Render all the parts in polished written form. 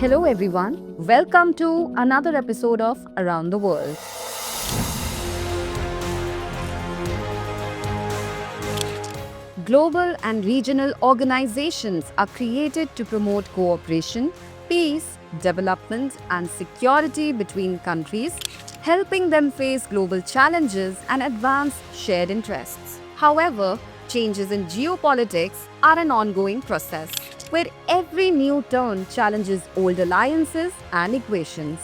Hello everyone, welcome to another episode of Around the World. Global and regional organizations are created to promote cooperation, peace, development and security between countries, helping them face global challenges and advance shared interests. However, changes in geopolitics are an ongoing process, where every new turn challenges old alliances and equations.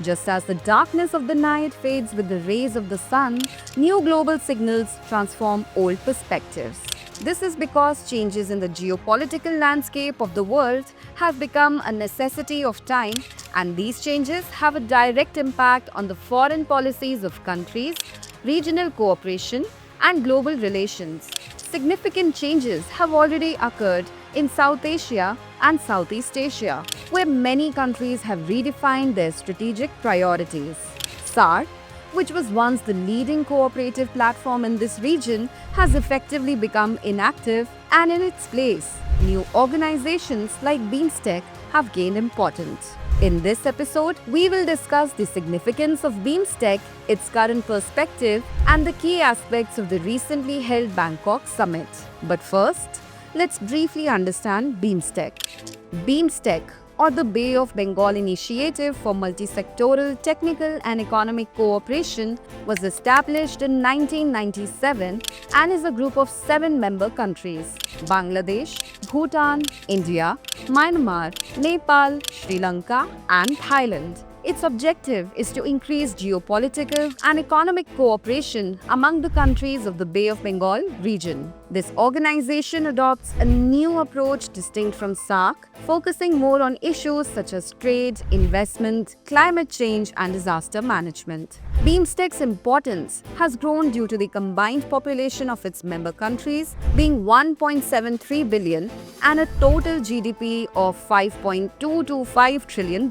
Just as the darkness of the night fades with the rays of the sun, new global signals transform old perspectives. This is because changes in the geopolitical landscape of the world have become a necessity of time, and these changes have a direct impact on the foreign policies of countries, regional cooperation, and global relations. Significant changes have already occurred in South Asia and Southeast Asia, where many countries have redefined their strategic priorities. SAARC, which was once the leading cooperative platform in this region, has effectively become inactive, and in its place, new organizations like BIMSTEC have gained importance. In this episode, we will discuss the significance of BIMSTEC, its current perspective, and the key aspects of the recently held Bangkok summit. But first, let's briefly understand BIMSTEC. BIMSTEC, or the Bay of Bengal Initiative for Multisectoral Technical and Economic Cooperation, was established in 1997 and is a group of 7 member countries: Bangladesh, Bhutan, India, Myanmar, Nepal, Sri Lanka, and Thailand. Its objective is to increase geopolitical and economic cooperation among the countries of the Bay of Bengal region. This organization adopts a new approach distinct from SAARC, focusing more on issues such as trade, investment, climate change, and disaster management. BIMSTEC's importance has grown due to the combined population of its member countries being 1.73 billion and a total GDP of $5.225 trillion.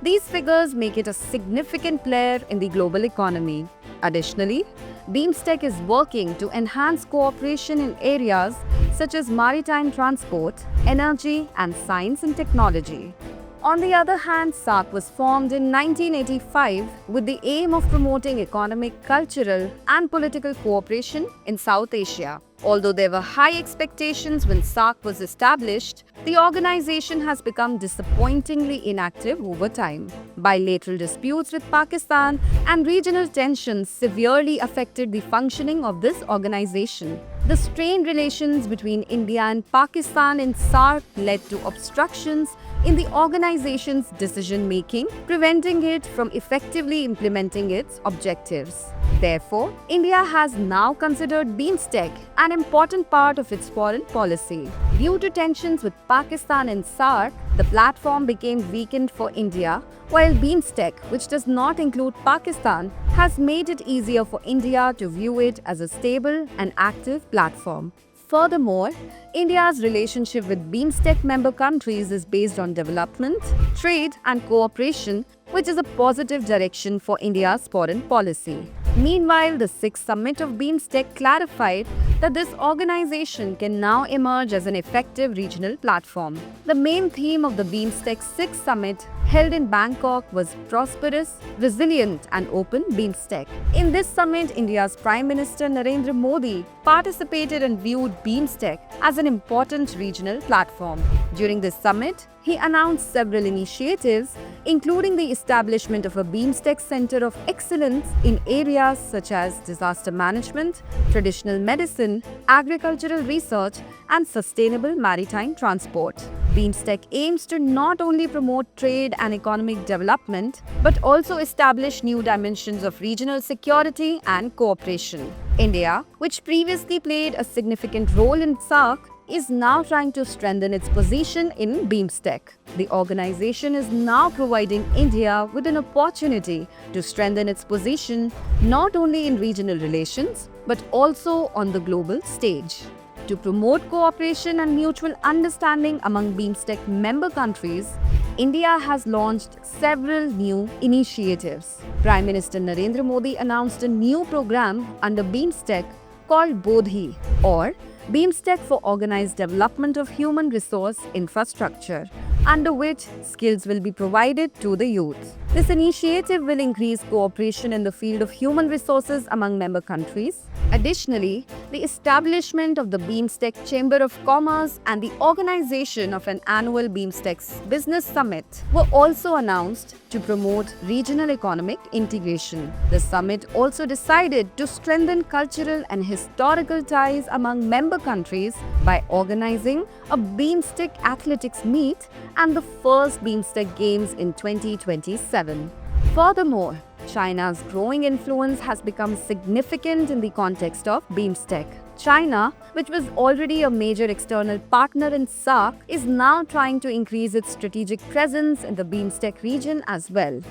These figures make it a significant player in the global economy. Additionally, BIMSTEC is working to enhance cooperation in areas such as maritime transport, energy, and science and technology. On the other hand, SAARC was formed in 1985 with the aim of promoting economic, cultural, and political cooperation in South Asia. Although there were high expectations when SAARC was established, the organization has become disappointingly inactive over time. Bilateral disputes with Pakistan and regional tensions severely affected the functioning of this organization. The strained relations between India and Pakistan in SAARC led to obstructions in the organization's decision-making, preventing it from effectively implementing its objectives. Therefore, India has now considered BIMSTEC an important part of its foreign policy. Due to tensions with Pakistan and SAARC, the platform became weakened for India, while BIMSTEC, which does not include Pakistan, has made it easier for India to view it as a stable and active platform. Furthermore, India's relationship with BIMSTEC member countries is based on development, trade, and cooperation, which is a positive direction for India's foreign policy. Meanwhile, the 6th summit of BIMSTEC clarified that this organization can now emerge as an effective regional platform. The main theme of the BIMSTEC 6th summit held in Bangkok was prosperous, resilient, and open BIMSTEC. In this summit, India's Prime Minister Narendra Modi participated and viewed BIMSTEC as an important regional platform. During this summit, he announced several initiatives, including the establishment of a BIMSTEC Center of Excellence in areas such as disaster management, traditional medicine, agricultural research, and sustainable maritime transport. BIMSTEC aims to not only promote trade and economic development, but also establish new dimensions of regional security and cooperation. India, which previously played a significant role in SAARC, is now trying to strengthen its position in BIMSTEC. The organization is now providing India with an opportunity to strengthen its position not only in regional relations, but also on the global stage. To promote cooperation and mutual understanding among BIMSTEC member countries, India has launched several new initiatives. Prime Minister Narendra Modi announced a new program under BIMSTEC called BODHI, or BIMSTEC for Organized Development of Human Resource Infrastructure, under which skills will be provided to the youth. This initiative will increase cooperation in the field of human resources among member countries. Additionally, the establishment of the BIMSTEC Chamber of Commerce and the organization of an annual BIMSTEC Business Summit were also announced to promote regional economic integration. The summit also decided to strengthen cultural and historical ties among member countries by organizing a BIMSTEC athletics meet and the first BIMSTEC Games in 2027. Furthermore, China's growing influence has become significant in the context of BIMSTEC. China, which was already a major external partner in SAARC, is now trying to increase its strategic presence in the BIMSTEC region as well.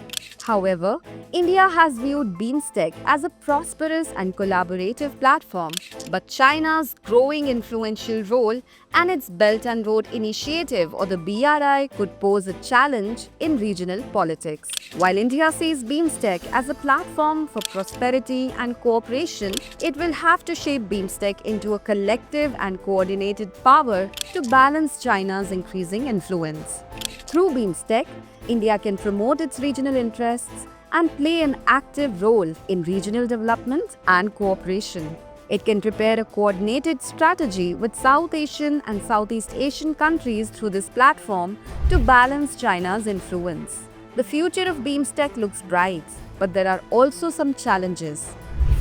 However, India has viewed BIMSTEC as a prosperous and collaborative platform, but China's growing influential role and its Belt and Road Initiative or the BRI could pose a challenge in regional politics. While India sees BIMSTEC as a platform for prosperity and cooperation, it will have to shape BIMSTEC into a collective and coordinated power to balance China's increasing influence. Through BIMSTEC, India can promote its regional interests and play an active role in regional development and cooperation. It can prepare a coordinated strategy with South Asian and Southeast Asian countries through this platform to balance China's influence. The future of BIMSTEC looks bright, but there are also some challenges.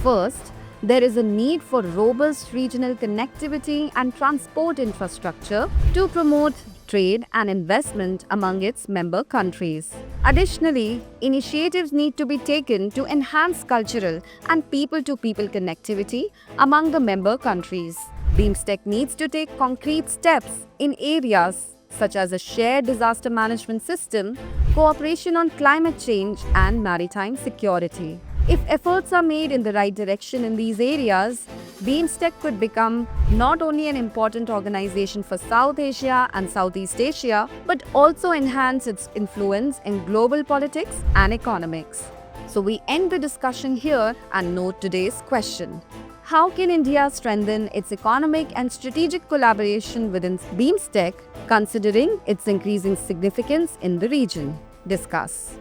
First, there is a need for robust regional connectivity and transport infrastructure to promote trade and investment among its member countries. Additionally, initiatives need to be taken to enhance cultural and people-to-people connectivity among the member countries. BIMSTEC needs to take concrete steps in areas such as a shared disaster management system, cooperation on climate change, and maritime security. If efforts are made in the right direction in these areas, BIMSTEC could become not only an important organization for South Asia and Southeast Asia, but also enhance its influence in global politics and economics. So we end the discussion here and note today's question. How can India strengthen its economic and strategic collaboration within BIMSTEC, considering its increasing significance in the region? Discuss.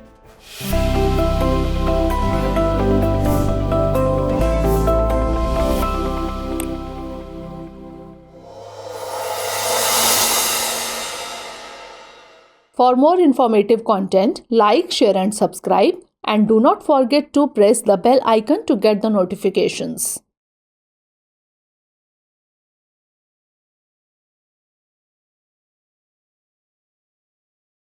For more informative content, like, share and subscribe, and do not forget to press the bell icon to get the notifications.